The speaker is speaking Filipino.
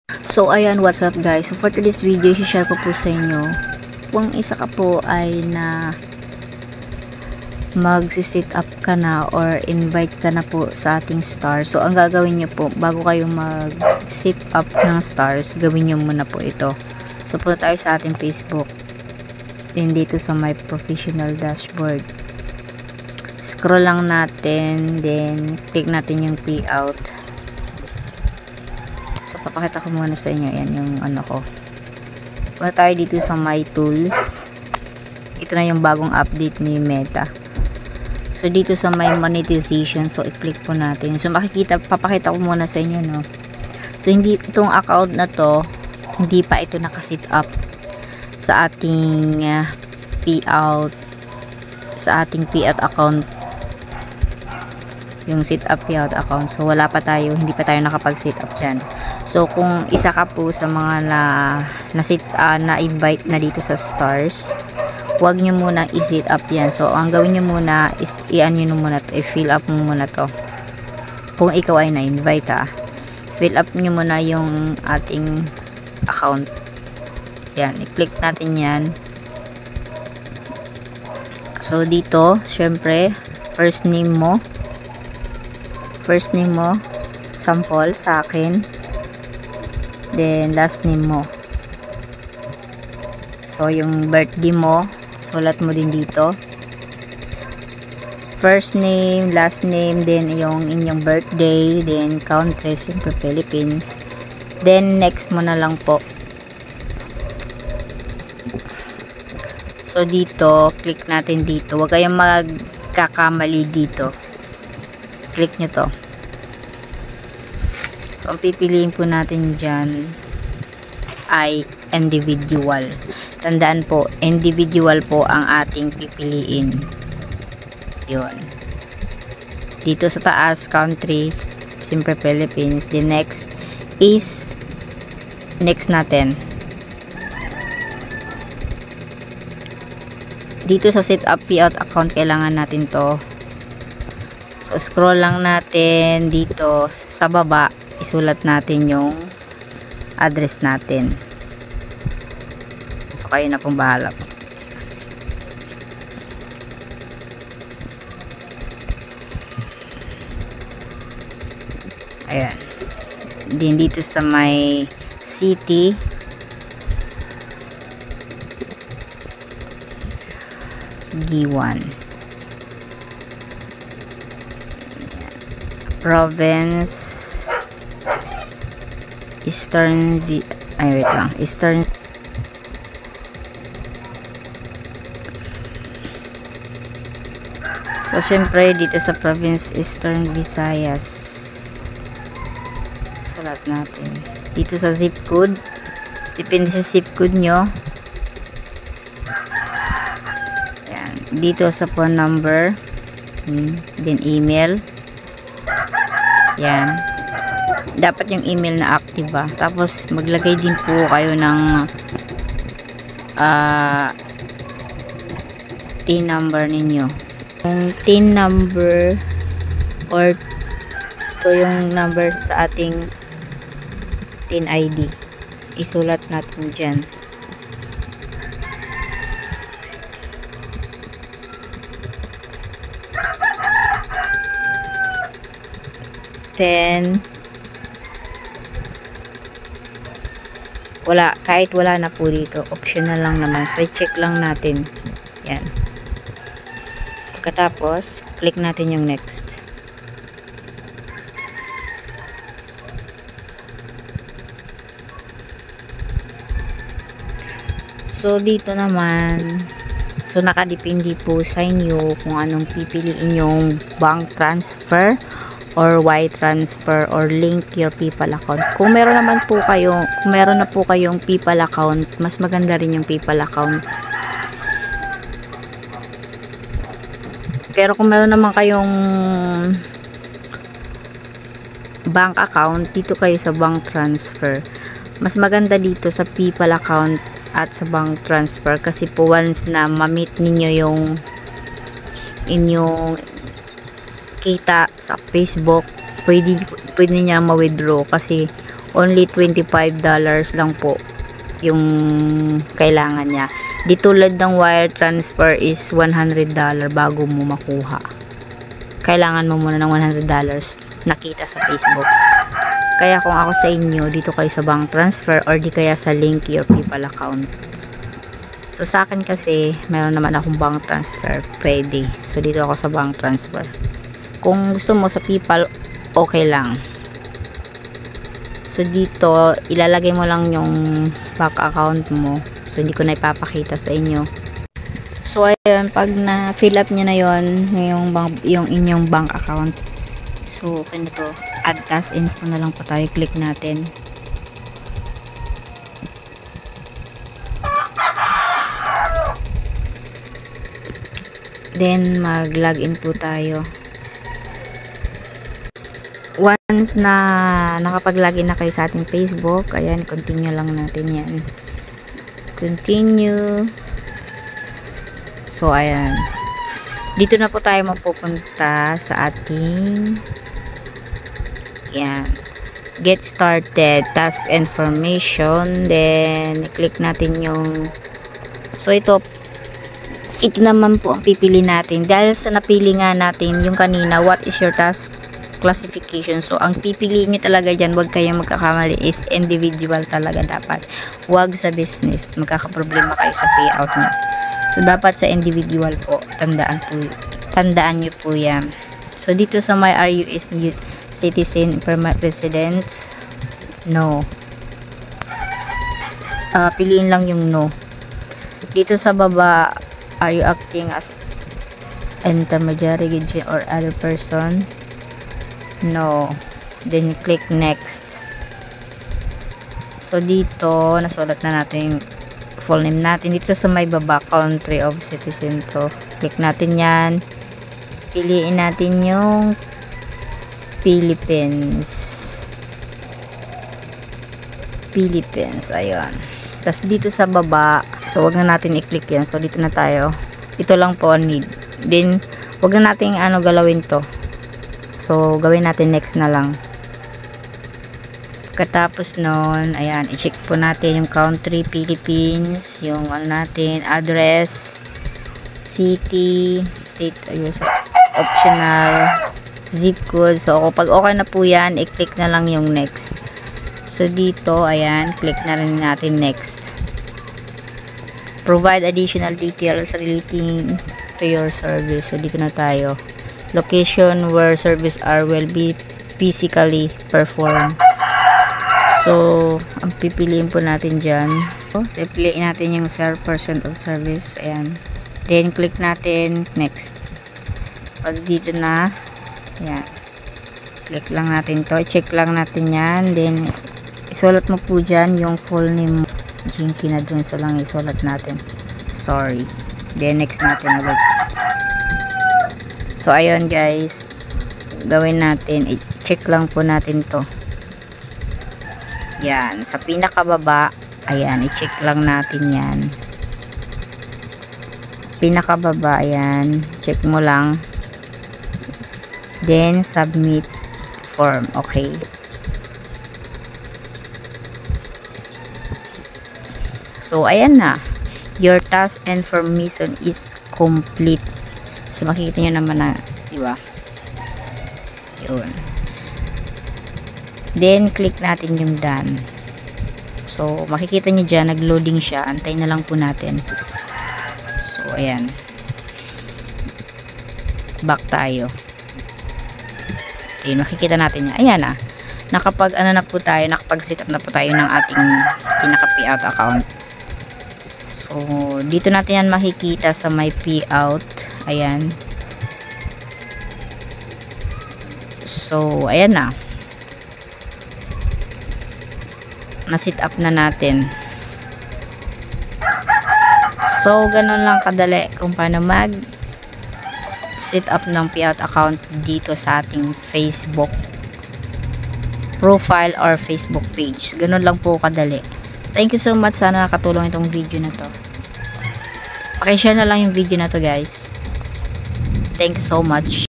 So ayan, what's up guys. So for today's video, i-share ko po sa inyo kung isa ka po ay na mag-sit up ka na or invite ka na po sa ating stars. So ang gagawin nyo po bago kayo mag-sit up ng stars, gawin nyo muna po ito. So punta tayo sa ating Facebook, then dito sa my professional dashboard, scroll lang natin, then click natin yung payout. So papakita ko muna sa inyo, yan yung ano ko. Punta tayo dito sa my tools. Ito na yung bagong update ni Meta. So dito sa my monetization, so i-click po natin. So papakita ko muna sa inyo, no. So hindi itong account na to, hindi pa ito naka-sit up sa ating payout, sa ating payout account, yung sit up payout account. So wala pa tayo, hindi pa tayo nakapag-sit up diyan. So kung isa ka po sa mga na-invite na dito sa stars, huwag nyo muna i-sit up yan. So ang gawin nyo muna is i-ano nyo muna to, i-fill up mo muna to. Kung ikaw ay na-invite fill up nyo muna yung ating account. Yan, i-click natin yan. So dito, syempre, first name mo, sample sa akin, then last name mo. So yung birthday mo, sulat mo din dito, first name, last name, then yung inyong birthday, then country, siyempre Philippines, then next mo na lang po. So dito, click natin dito, huwag kayong magkakamali dito, click nyo to. So ang pipiliin po natin dyan ay individual. Tandaan po, individual po ang ating pipiliin. Yun. Dito sa taas, country, siyempre Philippines. The next is next natin. Dito sa sit up payout account, kailangan natin to. So scroll lang natin dito sa baba, isulat natin yung address natin. So kayo na pong bahala po. Ayan. Din dito sa may city, Giwan. Province, Eastern, Eastern. So syempre dito sa province Eastern Visayas, sulat natin dito sa zip code, depende sa zip code nyo. Yan. Dito sa phone number, then email. Yan, dapat yung email na active tapos maglagay din po kayo ng TIN number ninyo. Yung TIN number or to yung number sa ating TIN ID, isulat natin dyan. Then kahit wala na po dito, optional lang naman, so i-check lang natin yan. Pagkatapos click natin yung next. So dito naman, so nakadepende po sa inyo kung anong pipiliin yung bank transfer or wire transfer or link your PayPal account. Kung meron na po kayong PayPal account, mas maganda rin yung PayPal account. Pero kung meron naman kayong bank account, dito kayo sa bank transfer. Mas maganda dito sa PayPal account at sa bank transfer, kasi po once na ma-meet ninyo yung inyong kita sa Facebook, pwede niya ma-withdraw kasi only $25 lang po yung kailangan niya. Di tulad ng wire transfer is $100 bago mo makuha. Kailangan mo muna ng $100 nakita sa Facebook. Kaya kung ako sa inyo, dito kayo sa bank transfer or di kaya sa link your PayPal account. So sa akin kasi, meron naman akong bank transfer, pwede. So dito ako sa bank transfer. Kung gusto mo sa PayPal, okay lang. So dito, ilalagay mo lang yung bank account mo. So hindi ko na ipapakita sa inyo. So ayun, pag na-fill up nyo na yon yung inyong bank account. So okay na to. Add task info na lang po tayo. Click natin. Then mag-login po tayo. Once na nakapag-login na kayo sa ating Facebook, ayan, continue lang natin yan. Continue. So ayan. Dito na po tayo mapupunta sa ating yan. Get started, task information, then click natin yung ito naman po ang pipili natin. Dahil sa napili nga natin yung kanina, what is your task classification. So ang pipiliin nyo talaga dyan, wag kayong magkakamali, is individual talaga dapat. Wag sa business, magkakaproblema kayo sa payout nyo. So dapat sa individual po, tandaan nyo po yan. So dito sa my are you is citizen, permanent residence, no. Piliin lang yung no. Dito sa baba, are you acting as intermediary agent or other person, no. Then click next. So dito nasulat na natin full name natin. Dito sa may baba, country of citizen, so click natin yan. Piliin natin yung Philippines. Ayun. Tapos dito sa baba, so wag na natin i-click yan. So dito na tayo. Ito lang po need. Then wag na natin galawin to. So gawin natin next na lang. Pagkatapos nun, ayan, i-check po natin yung country, Philippines, yung natin, address, city, state, optional, zip code. So kapag okay na po yan, i-click na lang yung next. So dito, ayan, click na rin natin next. Provide additional details relating to your service. So dito na tayo. Location where service will be physically performed. So ang pipiliin po natin dyan, so piliin natin yung percent of service. Ayan. Then click natin next. Pag dito na, ayan, click lang natin to, check lang natin yan. Then isulat mo po dyan yung full name. Jinky na dun sa lang isulat natin, sorry. Then next natin ulit. So ayun guys, gawin natin, i-check lang po natin to. Yan, sa pinakababa, ayan, i-check lang natin yan. Pinakababa, ayan, check mo lang. Then submit form, okay. So ayan na, your task information is complete. So makikita nyo naman na, diba? Yun. Then click natin yung done. So makikita nyo dyan, nag-loading siya. Antayin na lang po natin. So ayan, back tayo. Ayun, makikita natin yan. Ayan na, nakapag na po tayo, nakapag set up na po tayo ng ating pinaka payout account. So dito natin yan makikita sa my payout. Ayan. So ayan na, na-set up na natin. So ganun lang kadali kung paano mag set up ng payout account dito sa ating Facebook profile or Facebook page. Ganun lang po kadali. Thank you so much, sana nakatulong itong video na to. Paki-share na lang yung video na to guys. Thank you so much.